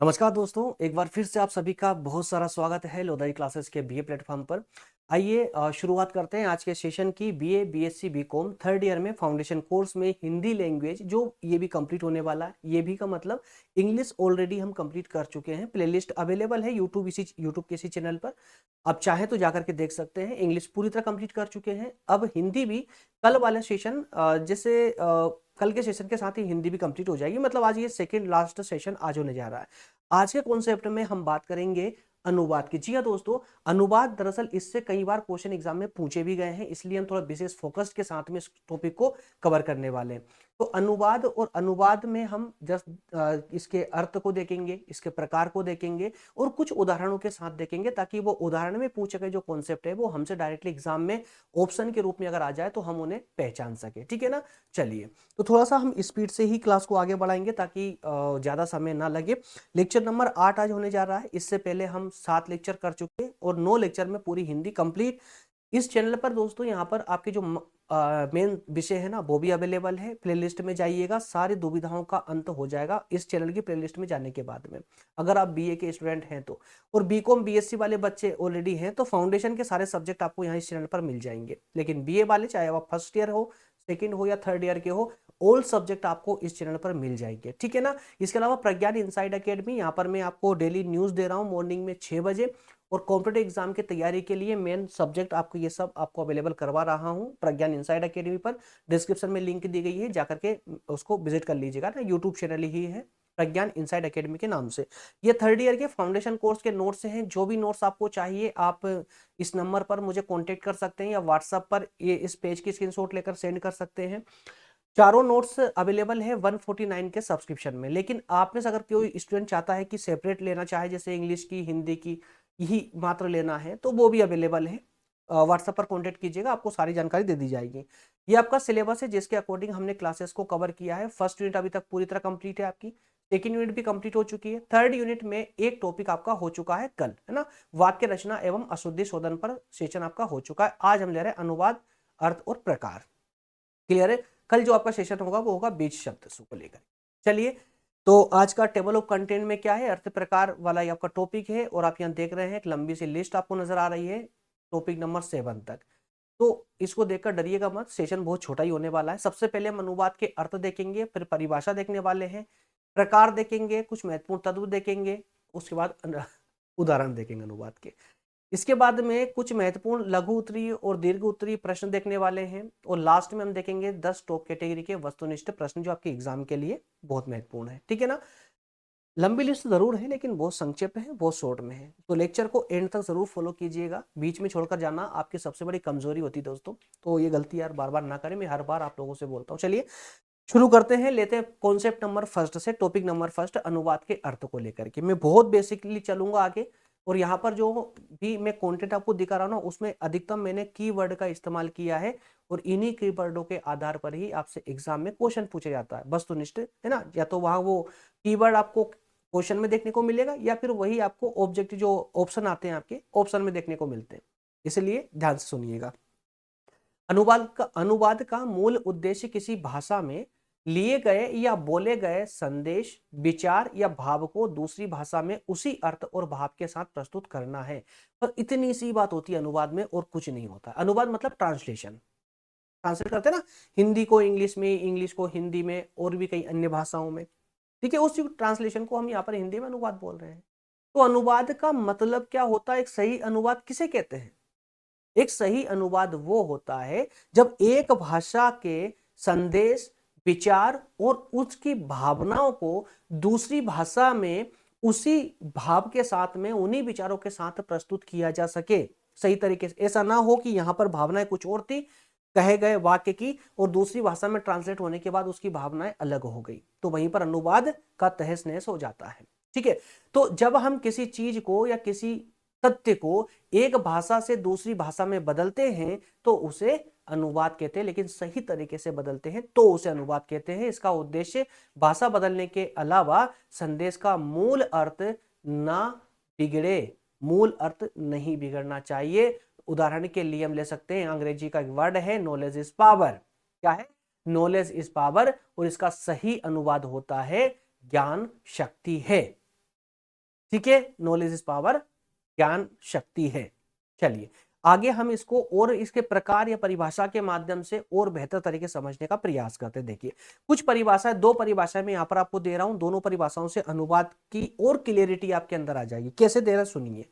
नमस्कार दोस्तों, एक बार फिर से आप सभी का बहुत सारा स्वागत है लोधाई क्लासेस के बीए प्लेटफॉर्म पर। आइए शुरुआत करते हैं आज के सेशन की। BA, BSc, BCom third year में फाउंडेशन कोर्स में हिंदी लैंग्वेज जो ये भी कंप्लीट होने वाला है। ये भी का मतलब इंग्लिश ऑलरेडी हम कंप्लीट कर चुके हैं। प्लेलिस्ट अवेलेबल है यूट्यूब के इसी चैनल पर। आप चाहें तो जाकर के देख सकते हैं। इंग्लिश पूरी तरह कंप्लीट कर चुके हैं। अब हिंदी भी कल वाला सेशन जैसे कल के सेशन के साथ ही हिंदी भी कंप्लीट हो जाएगी। मतलब आज ये सेकेंड लास्ट सेशन आज होने जा रहा है। आज के कॉन्सेप्ट में हम बात करेंगे अनुवाद की। जी हाँ दोस्तों, अनुवाद दरअसल इससे कई बार क्वेश्चन एग्जाम में पूछे भी गए हैं, इसलिए हम थोड़ा विशेष फोकस के साथ में इस टॉपिक को कवर करने वाले हैं। तो अनुवाद, और अनुवाद में हम जस्ट इसके अर्थ को देखेंगे, इसके प्रकार को देखेंगे और कुछ उदाहरणों के साथ देखेंगे, ताकि वो उदाहरण में पूछे गए जो कॉन्सेप्ट है वो हमसे डायरेक्टली एग्जाम में ऑप्शन के रूप में अगर आ जाए तो हम उन्हें पहचान सके। ठीक है ना। चलिए, तो थोड़ा सा हम स्पीड से ही क्लास को आगे बढ़ाएंगे ताकि ज्यादा समय ना लगे। लेक्चर नंबर 8 आज होने जा रहा है। इससे पहले हम 7 लेक्चर कर चुके हैं और 9 लेक्चर में पूरी हिंदी कंप्लीट। इस चैनल पर दोस्तों यहाँ पर आपके जो मेन विषय है ना वो भी अवेलेबल है। प्लेलिस्ट में जाइएगा, सारी दुविधाओं का अंत हो जाएगा इस चैनल की प्लेलिस्ट में जाने के बाद में, अगर आप बीए के स्टूडेंट हैं तो। और बीकॉम बीएससी वाले बच्चे ऑलरेडी हैं तो फाउंडेशन के सारे सब्जेक्ट आपको यहाँ इस चैनल पर मिल जाएंगे। लेकिन बीए वाले, चाहे आप फर्स्ट ईयर हो, सेकेंड हो या थर्ड ईयर के हो, ऑल सब्जेक्ट आपको इस चैनल पर मिल जाएंगे। ठीक है ना। इसके अलावा प्रज्ञान इनसाइड एकेडमी, यहाँ पर मैं आपको डेली न्यूज दे रहा हूँ मॉर्निंग में 6 बजे। और कॉम्पिटेटिव एग्जाम की तैयारी के लिए मेन सब्जेक्ट आपको ये सब आपको अवेलेबल करवा रहा हूँ प्रज्ञान इनसाइड एकेडमी पर। डिस्क्रिप्शन में लिंक दी गई है, जाकर के उसको विजिट कर लीजिएगा ना। यूट्यूब चैनल ही है प्रज्ञान इनसाइड एकेडमी के नाम से। ये थर्ड ईयर के फाउंडेशन कोर्स के नोट्स हैं। जो भी नोट्स आपको चाहिए आप इस नंबर पर मुझे कांटेक्ट कर सकते हैं या व्हाट्सएप पर ये इस पेज की स्क्रीनशॉट लेकर सेंड कर सकते हैं। चारों नोट्स अवेलेबल है 149 के सब्सक्रिप्शन में। लेकिन आप में से अगर कोई स्टूडेंट चाहता है कि सेपरेट लेना चाहे, जैसे इंग्लिश की, हिंदी की यही मात्र लेना है, तो वो भी अवेलेबल है। व्हाट्सएप पर कांटेक्ट कीजिएगा, आपको सारी जानकारी दे दी जाएगी। ये आपका सिलेबस है जिसके अकॉर्डिंग हमने क्लासेस को कवर किया है। फर्स्ट यूनिट अभी तक पूरी तरह कंप्लीट है आपकी, सेकेंड यूनिट भी कंप्लीट हो चुकी है, थर्ड यूनिट में एक टॉपिक आपका हो चुका है कल, है ना। वाक्य रचना एवं अशुद्धि शोधन पर सेशन आपका हो चुका है। आज हम ले रहे हैं अनुवाद, अर्थ और प्रकार। क्लियर है। कल जो आपका सेशन होगा वो होगा बीज शब्द को लेकर। चलिए, तो आज का टेबल ऑफ कंटेंट में क्या है, अर्थ प्रकार वाला ये आपका टॉपिक है। और आप यहाँ देख रहे हैं एक लंबी सी लिस्ट आपको नजर आ रही है टॉपिक नंबर 7 तक। तो इसको देखकर डरिएगा मत, सेशन बहुत छोटा ही होने वाला है। सबसे पहले हम अनुवाद के अर्थ देखेंगे, फिर परिभाषा देखने वाले हैं, प्रकार देखेंगे, कुछ महत्वपूर्ण तत्व देखेंगे, उसके बाद उदाहरण देखेंगे अनुवाद के। इसके बाद में कुछ महत्वपूर्ण लघु उत्तरीय और दीर्घ उत्तरीय प्रश्न देखने वाले हैं। और लास्ट में हम देखेंगे 10 टॉप कैटेगरी के वस्तुनिष्ठ प्रश्न जो आपके एग्जाम के लिए बहुत महत्वपूर्ण है। ठीक है ना। लंबी लिस्ट जरूर है लेकिन बहुत संक्षिप्त है, बहुत शॉर्ट में है। तो लेक्चर को एंड तक जरूर फॉलो कीजिएगा, बीच में छोड़कर जाना आपकी सबसे बड़ी कमजोरी होती है दोस्तों। तो ये गलती यार बार बार ना करें, मैं हर बार आप लोगों से बोलता हूँ। चलिए शुरू करते हैं, लेते हैं कॉन्सेप्ट नंबर फर्स्ट से, टॉपिक नंबर फर्स्ट, अनुवाद के अर्थ को लेकर के। मैं बहुत बेसिकली चलूंगा आगे। और यहाँ पर जो भी मैं कंटेंट आपको दिखा रहा हूँ ना, उसमें अधिकतम मैंने कीवर्ड का इस्तेमाल किया है। और इन्हीं कीवर्डों के आधार पर ही आपसे एग्जाम में क्वेश्चन पूछा जाता है वस्तुनिष्ठ, है ना। या तो वहां वो कीवर्ड आपको क्वेश्चन में देखने को मिलेगा, या फिर वही आपको ऑब्जेक्ट जो ऑप्शन आते हैं आपके ऑप्शन में देखने को मिलते हैं। इसलिए ध्यान से सुनिएगा। अनुवाद का मूल उद्देश्य किसी भाषा में लिए गए या बोले गए संदेश, विचार या भाव को दूसरी भाषा में उसी अर्थ और भाव के साथ प्रस्तुत करना है। पर इतनी सी बात होती है अनुवाद में, और कुछ नहीं होता। अनुवाद मतलब ट्रांसलेशन, ट्रांसलेट करते हैं ना, हिंदी को इंग्लिश में, इंग्लिश को हिंदी में, और भी कई अन्य भाषाओं में। ठीक है, उस ट्रांसलेशन को हम यहाँ पर हिंदी में अनुवाद बोल रहे हैं। तो अनुवाद का मतलब क्या होता है, एक सही अनुवाद किसे कहते हैं? एक सही अनुवाद वो होता है जब एक भाषा के संदेश, विचार और उसकी भावनाओं को दूसरी भाषा में उसी भाव के साथ में, उन्हीं विचारों के साथ प्रस्तुत किया जा सके सही तरीके से। ऐसा ना हो कि यहां पर भावनाएं कुछ और थी कहे गए वाक्य की, और दूसरी भाषा में ट्रांसलेट होने के बाद उसकी भावनाएं अलग हो गई, तो वहीं पर अनुवाद का तहस नहस हो जाता है। ठीक है। तो जब हम किसी चीज को या किसी तथ्य को एक भाषा से दूसरी भाषा में बदलते हैं तो उसे अनुवाद कहते हैं, लेकिन सही तरीके से बदलते हैं तो उसे अनुवाद कहते हैं। इसका उद्देश्य भाषा बदलने के अलावा संदेश का मूल अर्थ ना बिगड़े, मूल अर्थ नहीं बिगड़ना चाहिए। उदाहरण के लिए हम ले सकते हैं, अंग्रेजी का एक वर्ड है नॉलेज इज पावर। क्या है? नॉलेज इज पावर, और इसका सही अनुवाद होता है ज्ञान शक्ति है। ठीक है, नॉलेज इज पावर, ज्ञान शक्ति है। चलिए आगे हम इसको और इसके प्रकार या परिभाषा के माध्यम से और बेहतर तरीके से समझने का प्रयास करते हैं। देखिए कुछ परिभाषाएं, दो परिभाषाएं मैं यहां पर आपको दे रहा हूं, दोनों परिभाषाओं से अनुवाद की और क्लियरिटी आपके अंदर आ जाएगी। कैसे दे रहा सुनिए।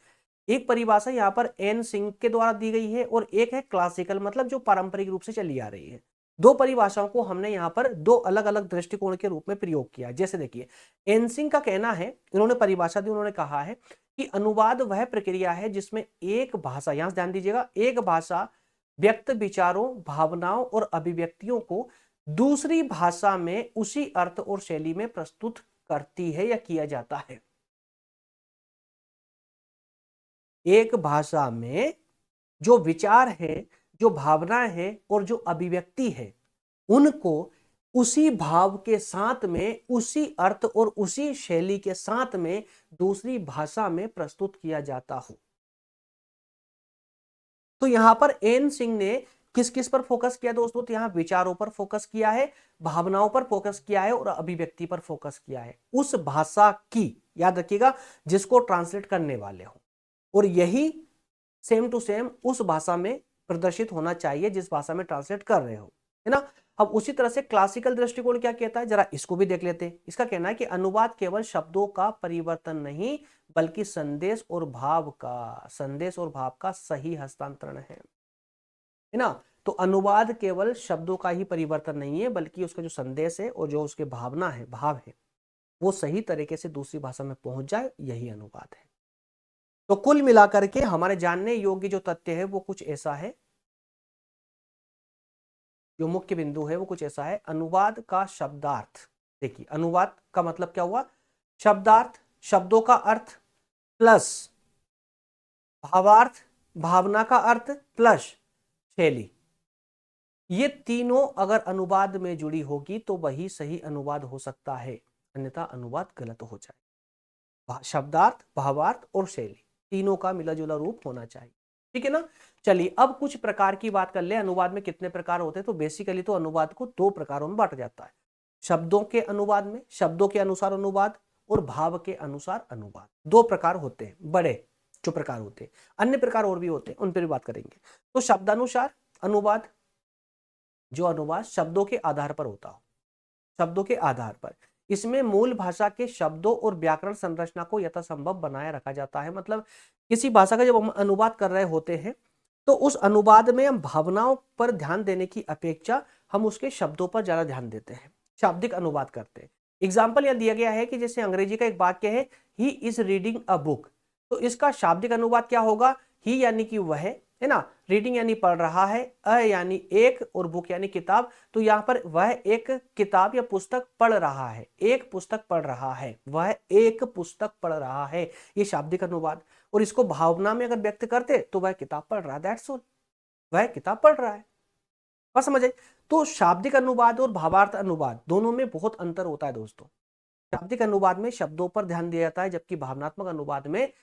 एक परिभाषा यहाँ पर एन सिंह के द्वारा दी गई है और एक है क्लासिकल, मतलब जो पारंपरिक रूप से चली आ रही है। दो परिभाषाओं को हमने यहाँ पर दो अलग अलग दृष्टिकोण के रूप में प्रयोग किया। जैसे देखिए एन सिंह का कहना है, इन्होंने परिभाषा दी, उन्होंने कहा है कि अनुवाद वह प्रक्रिया है जिसमें एक भाषा, यहां से ध्यान दीजिएगा, एक भाषा व्यक्त विचारों, भावनाओं और अभिव्यक्तियों को दूसरी भाषा में उसी अर्थ और शैली में प्रस्तुत करती है या किया जाता है। एक भाषा में जो विचार है, जो भावना है और जो अभिव्यक्ति है, उनको उसी भाव के साथ में, उसी अर्थ और उसी शैली के साथ में दूसरी भाषा में प्रस्तुत किया जाता हो। तो यहां पर एन सिंह ने किस किस पर फोकस किया दोस्तों? तो यहां विचारों पर फोकस किया है, भावनाओं पर फोकस किया है और अभिव्यक्ति पर फोकस किया है, उस भाषा की, याद रखिएगा, जिसको ट्रांसलेट करने वाले हो। और यही सेम टू सेम उस भाषा में प्रदर्शित होना चाहिए जिस भाषा में ट्रांसलेट कर रहे हो, है ना। अब उसी तरह से क्लासिकल दृष्टिकोण क्या कहता है, जरा इसको भी देख लेते हैं। इसका कहना है कि अनुवाद केवल शब्दों का परिवर्तन नहीं बल्कि संदेश और भाव का सही हस्तांतरण है ना। तो अनुवाद केवल शब्दों का ही परिवर्तन नहीं है बल्कि उसका जो संदेश है और जो उसके भावना है, भाव है, वो सही तरीके से दूसरी भाषा में पहुंच जाए, यही अनुवाद है। तो कुल मिलाकर के हमारे जानने योग्य जो तथ्य है वो कुछ ऐसा है, जो मुख्य बिंदु है वो कुछ ऐसा है। अनुवाद का शब्दार्थ, देखिए अनुवाद का मतलब क्या हुआ, शब्दार्थ, शब्दों का अर्थ प्लस भावार्थ, भावना का अर्थ प्लस शैली, ये तीनों अगर अनुवाद में जुड़ी होगी तो वही सही अनुवाद हो सकता है, अन्यथा अनुवाद गलत हो जाए। शब्दार्थ, भावार्थ और शैली तीनों का मिला जुला रूप होना चाहिए, ठीक है ना। चलिए अब कुछ प्रकार की बात कर ले, अनुवाद में कितने प्रकार होते हैं। तो बेसिकली तो अनुवाद को दो प्रकारों में बांटा जाता है, शब्दों के अनुवाद में, शब्दों के अनुसार अनुवाद, और भाव के अनुसार अनुवाद। दो प्रकार होते हैं, बड़े जो प्रकार होते हैं। अन्य प्रकार और भी होते हैं, उन पर भी बात करेंगे। तो शब्दानुसार अनुवाद, जो अनुवाद शब्दों के आधार पर होता हो, शब्दों के आधार पर, इसमें मूल भाषा के शब्दों और व्याकरण संरचना को यथासंभव बनाए रखा जाता है। मतलब किसी भाषा का जब हम अनुवाद कर रहे होते हैं तो उस अनुवाद में हम भावनाओं पर ध्यान देने की अपेक्षा हम उसके शब्दों पर ज्यादा ध्यान देते हैं, शाब्दिक अनुवाद करते हैं। एग्जाम्पल यहां दिया गया है कि जैसे अंग्रेजी का एक वाक्य है, he is reading a book, तो इसका शाब्दिक अनुवाद क्या होगा, ही यानी कि वह, है ना, रीडिंग यानी पढ़ रहा है, अ यानी एक, और बुक यानी किताब। तो यहां पर वह एक किताब या पुस्तक पढ़ रहा है, एक पुस्तक पढ़ रहा है, वह एक पुस्तक पढ़ रहा है, ये शाब्दिक अनुवाद। और इसको भावना में अगर व्यक्त करते तो वह किताब पढ़ रहा है, दैट्स ऑल, वह किताब पढ़ रहा है, बस समझ आए। तो शाब्दिक अनुवाद और भावार्थ अनुवाद दोनों में बहुत अंतर होता है दोस्तों। शाब्दिक अनुवाद में शब्दों पर ध्यान दिया जाता है, जबकि भावनात्मक अनुवाद में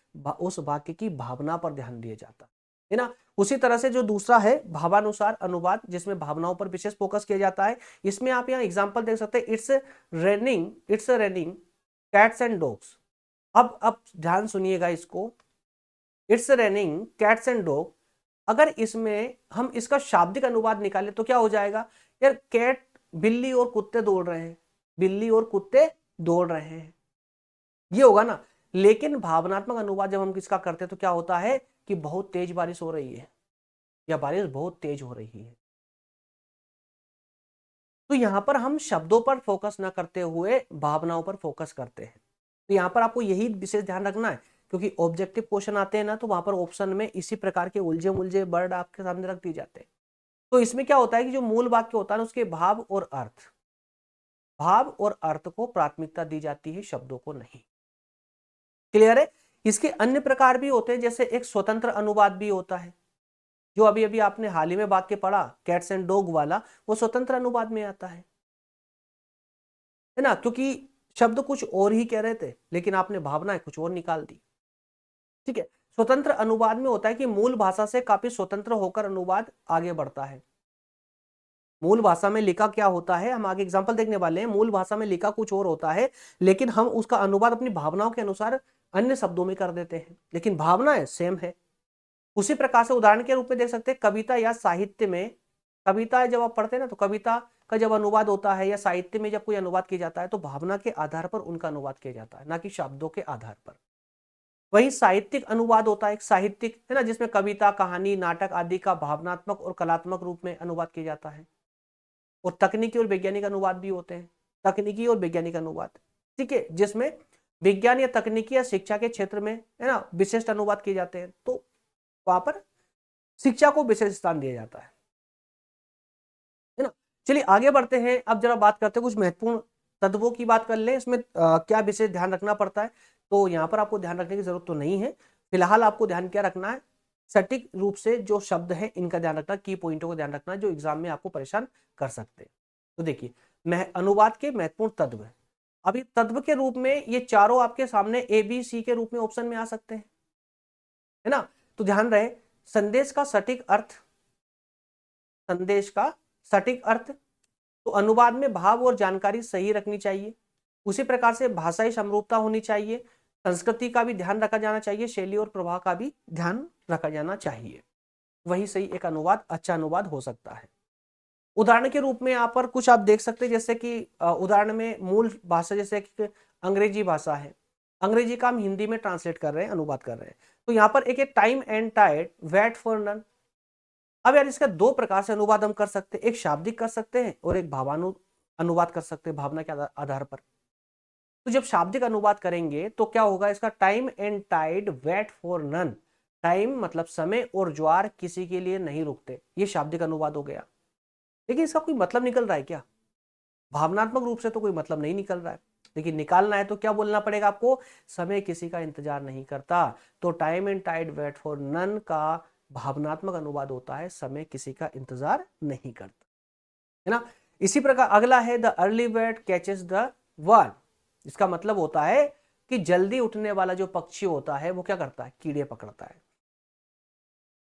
उस वाक्य की भावना पर ध्यान दिया जाता है ना। उसी तरह से जो दूसरा है भावानुसार अनुवाद, जिसमें भावनाओं पर विशेष फोकस किया जाता है, इसमें आप यहाँ एग्जांपल देख सकते हैं, it's raining cats and dogs. अब ध्यान सुनिएगा इसको, it's raining cats and dog, अगर इसमें हम इसका शाब्दिक अनुवाद निकालें तो क्या हो जाएगा, यार कैट, बिल्ली और कुत्ते दौड़ रहे हैं, बिल्ली और कुत्ते दौड़ रहे हैं, ये होगा ना। लेकिन भावनात्मक अनुवाद जब हम इसका करते हैं तो क्या होता है कि बहुत तेज बारिश हो रही है या बारिश बहुत तेज हो रही है। तो यहां पर हम शब्दों पर फोकस ना करते हुए भावनाओं पर फोकस करते हैं। तो यहां पर आपको यही विशेष ध्यान रखना है, क्योंकि ऑब्जेक्टिव क्वेश्चन आते हैं ना, तो वहां पर ऑप्शन में इसी प्रकार के उलझे उलझे वर्ड आपके सामने रख दिए जाते हैं। तो इसमें क्या होता है कि जो मूल वाक्य होता है उसके भाव और अर्थ को प्राथमिकता दी जाती है, शब्दों को नहीं। क्लियर है। इसके अन्य प्रकार भी होते हैं, जैसे एक स्वतंत्र अनुवाद भी होता है, जो अभी अभी आपने हाल ही में वाक्य पढ़ा कैट्स एंड डॉग वाला, वो स्वतंत्र अनुवाद में आता है ना, क्योंकि शब्द कुछ और ही कह रहे थे लेकिन आपने भावनाएं कुछ और निकाल दी, ठीक है। स्वतंत्र अनुवाद में होता है कि मूल भाषा से काफी स्वतंत्र होकर अनुवाद आगे बढ़ता है। मूल भाषा में लिखा क्या होता है, हम आगे एग्जांपल देखने वाले हैं। मूल भाषा में लिखा कुछ और होता है, लेकिन हम उसका अनुवाद अपनी भावनाओं के अनुसार अन्य शब्दों में कर देते हैं, लेकिन भावनाएं सेम है। उसी प्रकार से उदाहरण के रूप में देख सकते हैं, कविता या साहित्य में, कविता जब आप पढ़ते हैं ना, तो कविता का जब अनुवाद होता है या साहित्य में जब कोई अनुवाद किया जाता है तो भावना के आधार पर उनका अनुवाद किया जाता है, ना कि शब्दों के आधार पर। वही साहित्यिक अनुवाद होता है, एक साहित्यिक है ना, जिसमें कविता, कहानी, नाटक आदि का भावनात्मक और कलात्मक रूप में अनुवाद किया जाता है। और तकनीकी और वैज्ञानिक अनुवाद भी होते हैं, तकनीकी और वैज्ञानिक अनुवाद, ठीक है, जिसमें विज्ञान या तकनीकी या शिक्षा के क्षेत्र में है ना विशिष्ट अनुवाद किए जाते हैं, तो वहां पर शिक्षा को विशेष स्थान दिया जाता है ना। चलिए आगे बढ़ते हैं, अब जरा बात करते हैं कुछ महत्वपूर्ण तत्वों की बात कर ले, इसमें क्या विशेष ध्यान रखना पड़ता है। तो यहाँ पर आपको ध्यान रखने की जरूरत तो नहीं है, फिलहाल आपको ध्यान क्या रखना है, सटीक रूप से जो शब्द है इनका ध्यान रखना, की पॉइंटों का ध्यान रखना जो एग्जाम में आपको परेशान कर सकते हैं। तो देखिए अनुवाद के महत्वपूर्ण तत्व है। अब ये तत्व के रूप में ये चारों आपके सामने ABC के रूप में ऑप्शन में आ सकते हैं, है ना। तो ध्यान रहे, संदेश का सटीक अर्थ, संदेश का सटीक अर्थ, तो अनुवाद में भाव और जानकारी सही रखनी चाहिए। उसी प्रकार से भाषाई समरूपता होनी चाहिए, संस्कृति का भी ध्यान रखा जाना चाहिए, शैली और प्रभाव का भी ध्यान रखा जाना चाहिए, वही सही एक अनुवाद, अच्छा अनुवाद हो सकता है। उदाहरण के रूप में यहाँ पर कुछ आप देख सकते हैं, जैसे कि उदाहरण में मूल भाषा जैसे कि अंग्रेजी भाषा है, अंग्रेजी का हम हिंदी में ट्रांसलेट कर रहे हैं, अनुवाद कर रहे हैं, तो यहाँ पर एक time and tide, wait for none. अब यार इसका दो प्रकार से अनुवाद हम कर सकते हैं, एक शाब्दिक कर सकते हैं और एक भावानु अनुवाद कर सकते हैं, भावना के आधार पर। तो जब शाब्दिक अनुवाद करेंगे तो क्या होगा, इसका time and tide, wait for none, time मतलब समय और ज्वार किसी के लिए नहीं रुकते, ये शाब्दिक अनुवाद हो गया। लेकिन इसका कोई मतलब निकल रहा है क्या, भावनात्मक रूप से तो कोई मतलब नहीं निकल रहा है, लेकिन निकालना है तो क्या बोलना पड़ेगा आपको, समय किसी का इंतजार नहीं करता। तो time and tide, wait for none का भावनात्मक अनुवाद होता है, समय किसी का इंतजार नहीं करता, है ना। इसी प्रकार अगला है the early bird catches the worm, इसका मतलब होता है कि जल्दी उठने वाला जो पक्षी होता है वो क्या करता है, कीड़े पकड़ता है।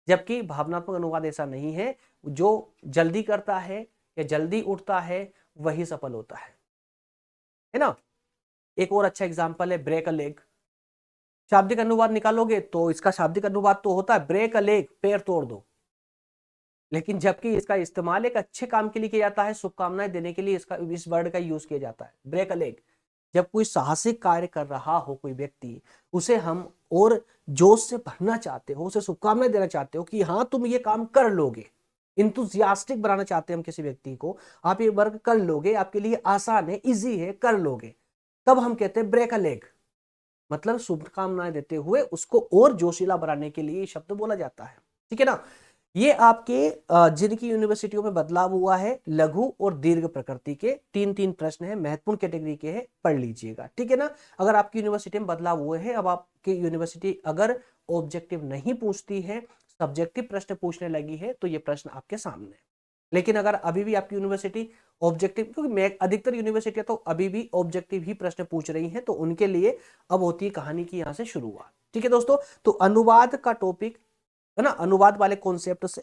जबकि भावनात्मक अनुवाद ऐसा नहीं है, जो जल्दी करता है या जल्दी उठता है वही सफल होता है ना। एक और अच्छा एग्जांपल है ब्रेक अ लेग, शाब्दिक अनुवाद निकालोगे तो इसका शाब्दिक अनुवाद तो होता है ब्रेक अ लेग, पैर तोड़ दो, लेकिन जबकि इसका इस्तेमाल एक अच्छे काम के लिए किया जाता है, शुभकामनाएं देने के लिए इसका, इस वर्ड का यूज किया जाता है, ब्रेक अ लेग। जब कोई साहसिक कार्य कर रहा हो कोई व्यक्ति, उसे हम और जोश से भरना चाहते हो, उसे शुभकामनाएं देना चाहते हो कि हाँ तुम ये काम कर लोगे, इंथुजियास्टिक बनाना चाहते हैं हम किसी व्यक्ति को, आप ये वर्क कर लोगे, आपके लिए आसान है, इजी है, कर लोगे, तब हम कहते हैं ब्रेक अ लेग, मतलब शुभकामनाएं देते हुए उसको और जोशीला बनाने के लिए शब्द बोला जाता है, ठीक है ना। ये आपके जिनकी यूनिवर्सिटियों में बदलाव हुआ है, लघु और दीर्घ प्रकृति के तीन तीन प्रश्न है, महत्वपूर्ण कैटेगरी के हैं, पढ़ लीजिएगा, ठीक है ना। अगर आपकी यूनिवर्सिटी में बदलाव हुए हैं, अब आपकी यूनिवर्सिटी अगर ऑब्जेक्टिव नहीं पूछती है, सब्जेक्टिव प्रश्न पूछने लगी है, तो ये प्रश्न आपके सामने है। लेकिन अगर अभी भी आपकी यूनिवर्सिटी ऑब्जेक्टिव, क्योंकि मैं अधिकतर यूनिवर्सिटियां तो अभी भी ऑब्जेक्टिव ही प्रश्न पूछ रही हैं, तो उनके लिए अब होती है कहानी की यहां से शुरुआत, ठीक है दोस्तों। तो अनुवाद का टॉपिक है ना, अनुवाद वाले कॉन्सेप्ट से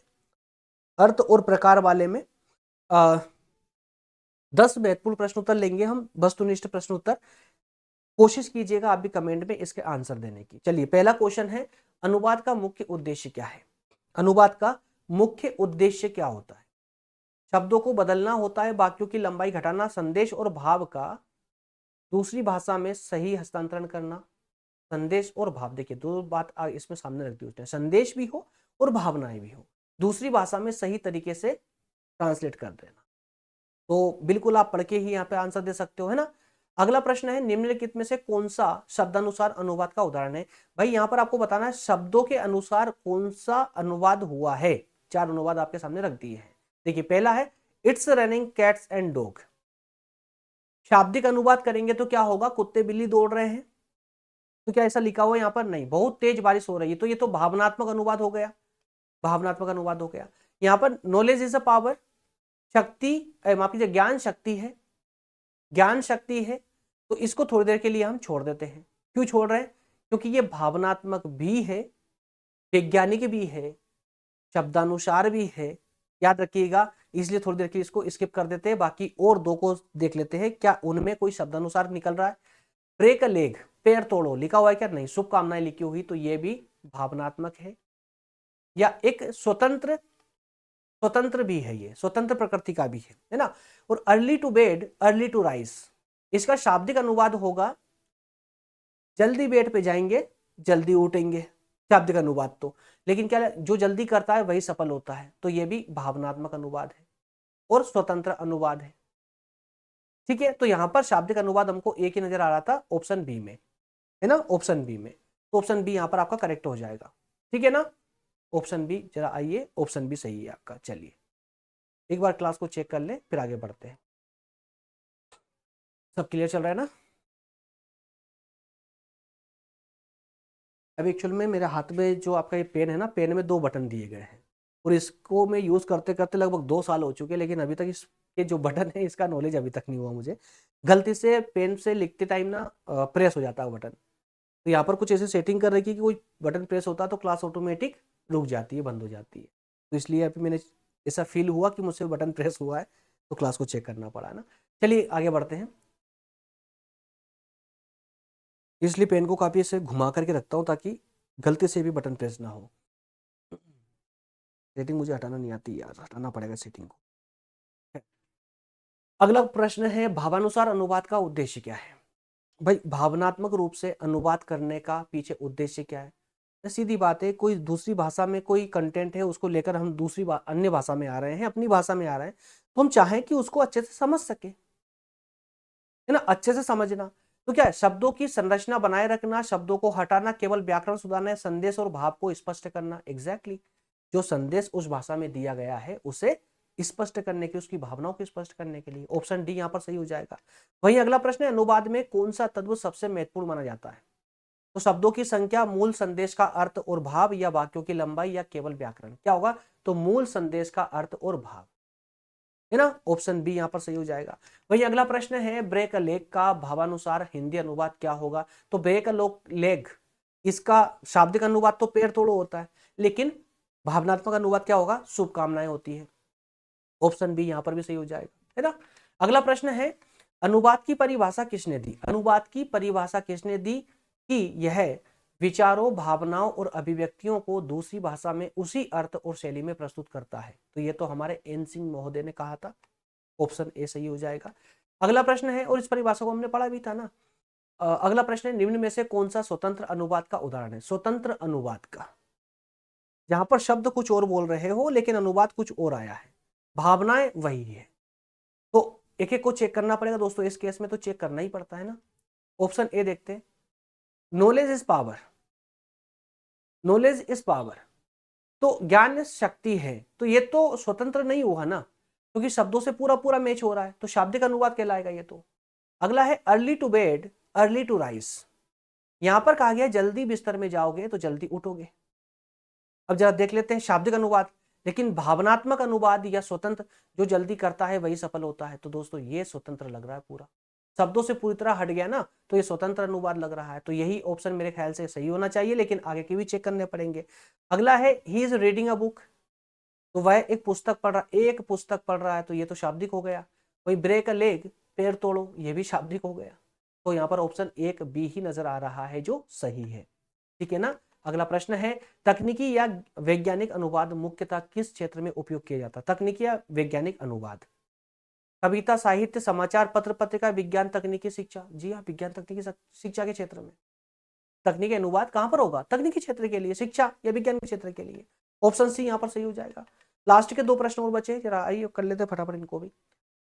अर्थ और प्रकार वाले में 10 महत्वपूर्ण प्रश्न उत्तर लेंगे हम, वस्तुनिष्ठ प्रश्न उत्तर, कोशिश कीजिएगा आप भी कमेंट में इसके आंसर देने की। चलिए पहला क्वेश्चन है, अनुवाद का मुख्य उद्देश्य क्या है, अनुवाद का मुख्य उद्देश्य क्या होता है, शब्दों को बदलना होता है, वाक्यों की लंबाई घटाना, संदेश और भाव का दूसरी भाषा में सही हस्तांतरण करना। संदेश और भाव, देखिए दो बात इसमें सामने रख दी उसने, संदेश भी हो और भावनाएं भी हो, दूसरी भाषा में सही तरीके से ट्रांसलेट कर देना। तो बिल्कुल आप पढ़ के ही यहाँ पे आंसर दे सकते हो, है ना। अगला प्रश्न है, निम्नलिखित में से कौन सा शब्दानुसार अनुवाद का उदाहरण है। भाई यहाँ पर आपको बताना है शब्दों के अनुसार कौन सा अनुवाद हुआ है, चार अनुवाद आपके सामने रख दिए हैं। देखिए पहला है it's running cats and dog, शाब्दिक अनुवाद करेंगे तो क्या होगा, कुत्ते बिल्ली दौड़ रहे हैं, तो क्या ऐसा लिखा हुआ है यहाँ पर, नहीं, बहुत तेज बारिश हो रही है, तो ये तो भावनात्मक अनुवाद हो गया, भावनात्मक अनुवाद हो गया। यहाँ पर नॉलेज इज अ पावर, शक्ति, माफ कीजिए ज्ञान शक्ति है, ज्ञान शक्ति है, तो इसको थोड़ी देर के लिए हम छोड़ देते हैं। क्यों छोड़ रहे हैं, क्योंकि ये भावनात्मक भी है, वैज्ञानिक भी है, शब्दानुसार भी है, याद रखिएगा इसलिए थोड़ी देर के लिए इसको स्किप कर देते हैं, बाकी और दो को देख लेते हैं क्या उनमें कोई शब्दानुसार निकल रहा है। ब्रेक अ लेग, पैर तोड़ो, लिखा हुआ है क्या? नहीं। शुभकामनाएं लिखी हुई, तो ये भी भावनात्मक है या एक स्वतंत्र, स्वतंत्र भी है, ये स्वतंत्र प्रकृति का भी है ना। और early to bed early to rise, इसका शाब्दिक अनुवाद होगा जल्दी बेड पे जाएंगे जल्दी उठेंगे, शाब्दिक अनुवाद तो। लेकिन क्या जो जल्दी करता है वही सफल होता है, तो ये भी भावनात्मक अनुवाद है और स्वतंत्र अनुवाद है। ठीक है, तो यहां पर शाब्दिक अनुवाद हमको एक ही नजर आ रहा था ऑप्शन बी में, है ना, ऑप्शन बी में। तो ऑप्शन बी यहां पर आपका करेक्ट हो जाएगा। ठीक है ना, ऑप्शन बी, जरा आइए, ऑप्शन बी सही है आपका। चलिए एक बार क्लास को चेक कर ले, फिर आगे बढ़ते हैं। सब क्लियर चल रहा है ना? अभी एक्चुअल में मेरे हाथ में जो आपका ये पेन है ना, पेन में 2 बटन दिए गए हैं और इसको मैं यूज करते करते लगभग 2 साल हो चुके हैं, लेकिन अभी तक इसके जो बटन है इसका नॉलेज अभी तक नहीं हुआ मुझे। गलती से पेन से लिखते टाइम ना प्रेस हो जाता है बटन। तो यहाँ पर कुछ ऐसे सेटिंग कर रखी है कि कोई बटन प्रेस होता है तो क्लास ऑटोमेटिक रुक जाती है, बंद हो जाती है। तो इसलिए अभी मैंने ऐसा फील हुआ कि मुझसे बटन प्रेस हुआ है, तो क्लास को चेक करना पड़ा ना। चलिए आगे बढ़ते हैं। इसलिए पेन को काफी ऐसे घुमा करके रखता हूँ ताकि गलती से भी बटन प्रेस ना हो। सेटिंग मुझे हटाना नहीं आती यार, हटाना पड़ेगा सेटिंग को। अगला प्रश्न है, भावानुसार अनुवाद का उद्देश्य क्या है? भाई भावनात्मक रूप से अनुवाद करने का पीछे उद्देश्य क्या है? सीधी बात है, कोई दूसरी भाषा में कोई कंटेंट है, उसको लेकर हम दूसरी अन्य भाषा में आ रहे हैं, अपनी भाषा में आ रहे हैं, तो हम चाहें कि उसको अच्छे से समझ सके, है ना, अच्छे से समझना। तो क्या है, शब्दों की संरचना बनाए रखना, शब्दों को हटाना, केवल व्याकरण सुधारना, संदेश और भाव को स्पष्ट करना। एग्जैक्टली जो संदेश उस भाषा में दिया गया है उसे स्पष्ट करने के, उसकी भावनाओं को स्पष्ट करने के लिए ऑप्शन डी यहां पर सही हो जाएगा। वहीं अगला प्रश्न है, अनुवाद में कौन सा तत्व सबसे महत्वपूर्ण माना जाता है? तो शब्दों की संख्या, मूल संदेश का अर्थ और भाव, या वाक्यों की लंबाई, या केवल व्याकरण? क्या होगा? तो मूल संदेश का अर्थ और भाव, है ना, ऑप्शन बी यहां पर सही हो जाएगा। वही अगला प्रश्न है, ब्रेक अ लेग का भावानुसार हिंदी अनुवाद क्या होगा? तो ब्रेक अ लेग, इसका शाब्दिक अनुवाद तो पैर तोड़ो होता है, लेकिन भावनात्मक अनुवाद क्या होगा? शुभकामनाएं होती है। ऑप्शन बी यहां पर भी सही हो जाएगा, है ना। अगला प्रश्न है, अनुवाद की परिभाषा किसने दी? अनुवाद की परिभाषा किसने दी कि यह विचारों, भावनाओं और अभिव्यक्तियों को दूसरी भाषा में उसी अर्थ और शैली में प्रस्तुत करता है? तो ये तो हमारे एन सिंह महोदय ने कहा था। ऑप्शन ए सही हो जाएगा। अगला प्रश्न है, और इस परिभाषा को हमने पढ़ा भी था ना। अगला प्रश्न है, निम्न में से कौन सा स्वतंत्र अनुवाद का उदाहरण है? स्वतंत्र अनुवाद का, जहां पर शब्द कुछ और बोल रहे हो लेकिन अनुवाद कुछ और आया है, भावनाएं वही है। तो एक एक को चेक करना पड़ेगा दोस्तों, इस केस में तो चेक करना ही पड़ता है ना। ऑप्शन ए देखते हैं, knowledge is power, knowledge is power, तो ज्ञान शक्ति है, तो ये तो स्वतंत्र नहीं हुआ ना, क्योंकि शब्दों से पूरा पूरा मैच हो रहा है, तो शाब्दिक अनुवाद कहलाएगा ये तो। अगला है, early to bed early to rise, यहां पर कहा गया जल्दी बिस्तर में जाओगे तो जल्दी उठोगे। अब जरा देख लेते हैं शाब्दिक अनुवाद, लेकिन भावनात्मक अनुवाद या स्वतंत्र, जो जल्दी करता है वही सफल होता है, तो दोस्तों ये स्वतंत्र लग रहा है पूरा, शब्दों से पूरी तरह हट गया ना, तो ये स्वतंत्र अनुवाद लग रहा है। तो यही ऑप्शन मेरे ख्याल से सही होना चाहिए, लेकिन आगे के भी चेक करने पड़ेंगे। अगला है, he is reading a book, तो वह एक पुस्तक पढ़ रहा, एक पुस्तक पढ़ रहा है, तो ये तो शाब्दिक हो गया। वही ब्रेक अ लेग, पैर तोड़ो, ये भी शाब्दिक हो गया। तो यहाँ पर ऑप्शन एक बी ही नजर आ रहा है जो सही है। ठीक है ना। अगला प्रश्न है, तकनीकी या वैज्ञानिक अनुवाद मुख्यतः किस क्षेत्र में उपयोग किया जाता है? तकनीकी या वैज्ञानिक अनुवाद, कविता, साहित्य, समाचार पत्र, पत्रिका, विज्ञान, तकनीकी शिक्षा। जी हाँ, विज्ञान तकनीकी शिक्षा के क्षेत्र में तकनीकी अनुवाद कहां पर होगा? तकनीकी क्षेत्र के लिए, शिक्षा या विज्ञान के क्षेत्र के लिए। ऑप्शन सी यहां पर सही हो जाएगा। लास्ट के 2 प्रश्न और बचे, जरा आइए कर लेते हैं फटाफट इनको भी।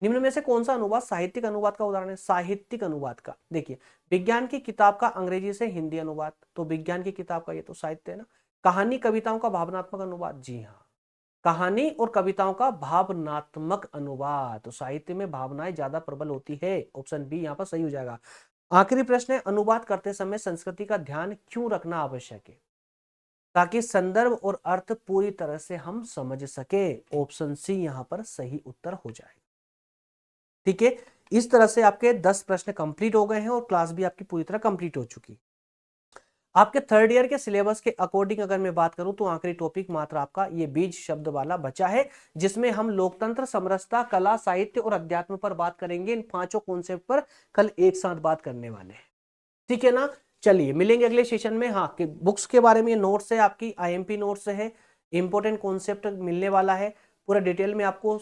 निम्न में से कौन सा अनुवाद साहित्यिक अनुवाद का उदाहरण है? साहित्यिक अनुवाद का, देखिए, विज्ञान की किताब का अंग्रेजी से हिंदी अनुवाद, तो विज्ञान की किताब का ये तो साहित्य है ना। कहानी, कविताओं का भावनात्मक अनुवाद, जी हाँ, कहानी और कविताओं का भावनात्मक अनुवाद, तो साहित्य में भावनाएं ज्यादा प्रबल होती है। ऑप्शन बी यहाँ पर सही हो जाएगा। आखिरी प्रश्न है, अनुवाद करते समय संस्कृति का ध्यान क्यों रखना आवश्यक है? ताकि संदर्भ और अर्थ पूरी तरह से हम समझ सके। ऑप्शन सी यहाँ पर सही उत्तर हो जाएगा। ठीक है, इस तरह से आपके 10 प्रश्न कंप्लीट हो गए हैं और क्लास भी आपकी पूरी तरह कंप्लीट हो चुकी। आपके थर्ड ईयर के सिलेबस के अकॉर्डिंग अगर मैं बात करूं तो आखिरी टॉपिक मात्र आपका ये बीज शब्द वाला बचा है, जिसमें हम लोकतंत्र, समरसता, कला, साहित्य और अध्यात्म पर बात करेंगे। इन पांचों कॉन्सेप्ट पर कल एक साथ बात करने वाले हैं, ठीक है ना। चलिए मिलेंगे अगले सेशन में। हाँ, कि बुक्स के बारे में नोट्स है, आपकी आईएमपी नोट्स है, इंपॉर्टेंट कॉन्सेप्ट मिलने वाला है पूरा डिटेल में आपको।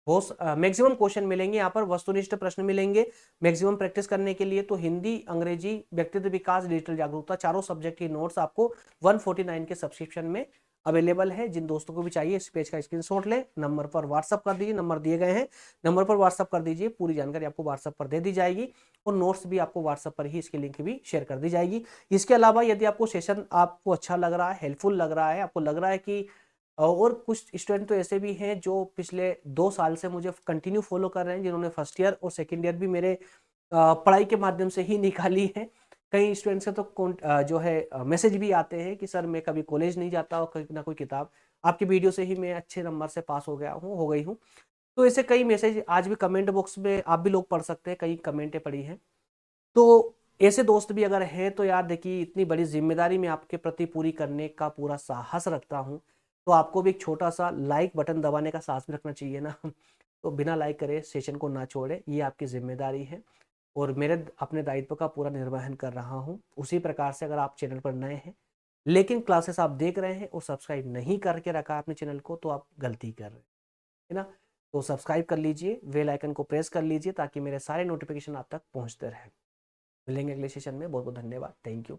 बहुत मैक्सिमम क्वेश्चन मिलेंगे यहाँ पर, वस्तुनिष्ठ प्रश्न मिलेंगे मैक्सिमम प्रैक्टिस करने के लिए। तो हिंदी, अंग्रेजी, व्यक्तित्व विकास, डिजिटल जागरूकता, चारों सब्जेक्ट की नोट्स आपको 149 के सब्सक्रिप्शन में अवेलेबल है। जिन दोस्तों को भी चाहिए इस पेज का स्क्रीनशॉट ले, नंबर पर व्हाट्सअप कर दीजिए, नंबर दिए गए हैं, नंबर पर व्हाट्सअप कर दीजिए, पूरी जानकारी आपको व्हाट्सअप पर दे दी जाएगी और नोट्स भी आपको व्हाट्सअप पर ही इसकी लिंक भी शेयर कर दी जाएगी। इसके अलावा यदि आपको सेशन आपको अच्छा लग रहा है, हेल्पफुल लग रहा है, आपको लग रहा है कि और कुछ स्टूडेंट तो ऐसे भी हैं जो पिछले 2 साल से मुझे कंटिन्यू फॉलो कर रहे हैं, जिन्होंने फर्स्ट ईयर और सेकेंड ईयर भी मेरे पढ़ाई के माध्यम से ही निकाली है। कई स्टूडेंट्स के तो जो है मैसेज भी आते हैं कि सर मैं कभी कॉलेज नहीं जाता और ना कोई किताब, आपकी वीडियो से ही मैं अच्छे नंबर से पास हो गई हूँ। तो ऐसे कई मैसेज आज भी कमेंट बॉक्स में आप भी लोग पढ़ सकते हैं, कई कमेंटें पड़ी हैं। तो ऐसे दोस्त भी अगर हैं तो यार देखिए, इतनी बड़ी जिम्मेदारी मैं आपके प्रति पूरी करने का पूरा साहस रखता हूँ, तो आपको भी एक छोटा सा लाइक बटन दबाने का साहस भी रखना चाहिए ना। तो बिना लाइक करे सेशन को ना छोड़े, ये आपकी जिम्मेदारी है और मेरे अपने दायित्व का पूरा निर्वहन कर रहा हूँ। उसी प्रकार से अगर आप चैनल पर नए हैं लेकिन क्लासेस आप देख रहे हैं और सब्सक्राइब नहीं करके रखा अपने चैनल को, तो आप गलती कर रहे हैं, है ना। तो सब्सक्राइब कर लीजिए, बेल आइकन को प्रेस कर लीजिए ताकि मेरे सारे नोटिफिकेशन आप तक पहुंचते रहें। मिलेंगे अगले सेशन में। बहुत बहुत धन्यवाद, थैंक यू।